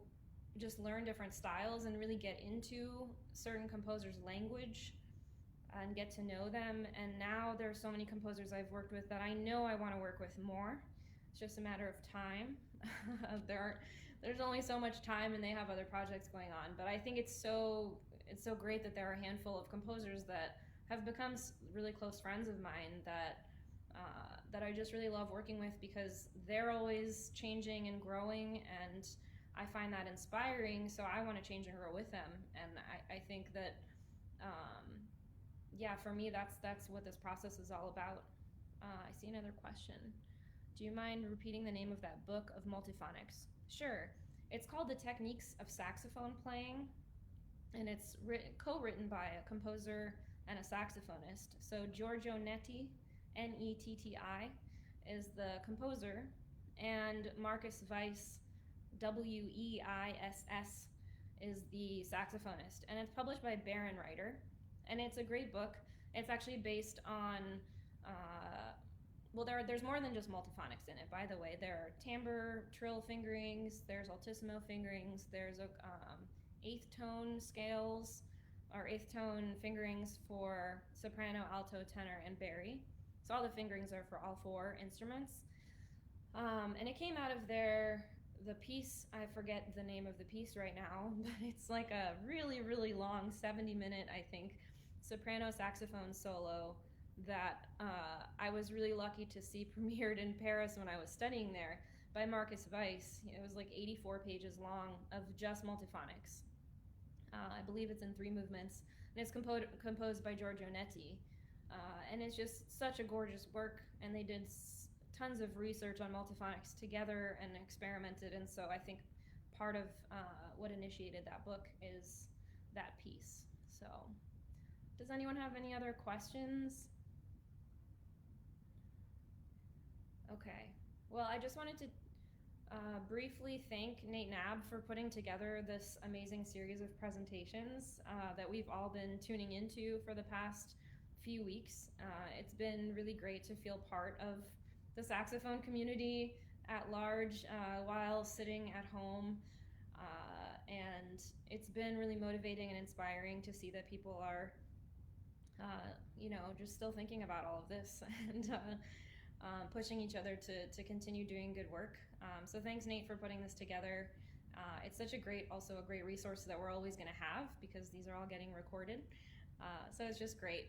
just learn different styles and really get into certain composers' language and get to know them. And now there are so many composers I've worked with that I know I want to work with more. It's just a matter of time. There's only so much time, and they have other projects going on. But I think it's so great that there are a handful of composers that have become really close friends of mine that I just really love working with, because they're always changing and growing, and I find that inspiring, so I want to change and grow with them. And I think that, for me, that's what this process is all about. I see another question. Do you mind repeating the name of that book of multiphonics? Sure. It's called The Techniques of Saxophone Playing, and it's co-written by a composer and a saxophonist. So Giorgio Netti, Netti, is the composer, and Marcus Weiss, Weiss, is the saxophonist. And it's published by Baron Writer, and it's a great book. It's actually based on well, there's more than just multiphonics in it, by the way. There are timbre, trill fingerings, there's altissimo fingerings, there's eighth tone scales, or eighth tone fingerings for soprano, alto, tenor, and bari. So all the fingerings are for all four instruments. And it came out of the piece, I forget the name of the piece right now, but it's like a really, really long 70-minute, I think, soprano saxophone solo that I was really lucky to see premiered in Paris when I was studying there by Marcus Weiss. It was like 84 pages long of just multiphonics. I believe it's in 3 movements, and it's composed by Giorgio Netti. And it's just such a gorgeous work, and they did tons of research on multiphonics together and experimented, and so I think part of what initiated that book is that piece. So does anyone have any other questions? Okay, well, I just wanted to briefly thank Nate Nab for putting together this amazing series of presentations that we've all been tuning into for the past few weeks. It's been really great to feel part of the saxophone community at large while sitting at home, and it's been really motivating and inspiring to see that people are just still thinking about all of this and pushing each other to continue doing good work. So thanks, Nate, for putting this together. It's such a great resource that we're always going to have because these are all getting recorded. So it's just great.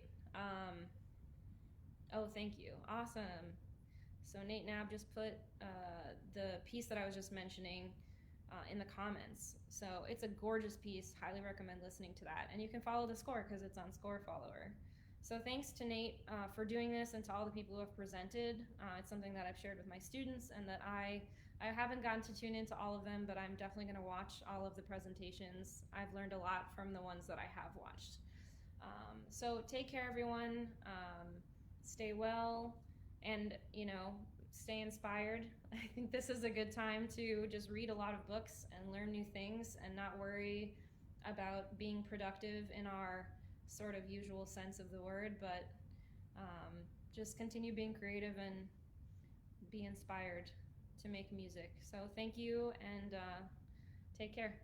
Oh, thank you. Awesome. So Nate Nab just put the piece that I was just mentioning in the comments. So it's a gorgeous piece. Highly recommend listening to that. And you can follow the score because it's on Score Follower. So thanks to Nate for doing this and to all the people who have presented. It's something that I've shared with my students and that I haven't gotten to tune into all of them, but I'm definitely going to watch all of the presentations. I've learned a lot from the ones that I have watched. So take care, everyone. Stay well and, stay inspired. I think this is a good time to just read a lot of books and learn new things and not worry about being productive in our sort of usual sense of the word, but just continue being creative and be inspired to make music. So thank you and take care.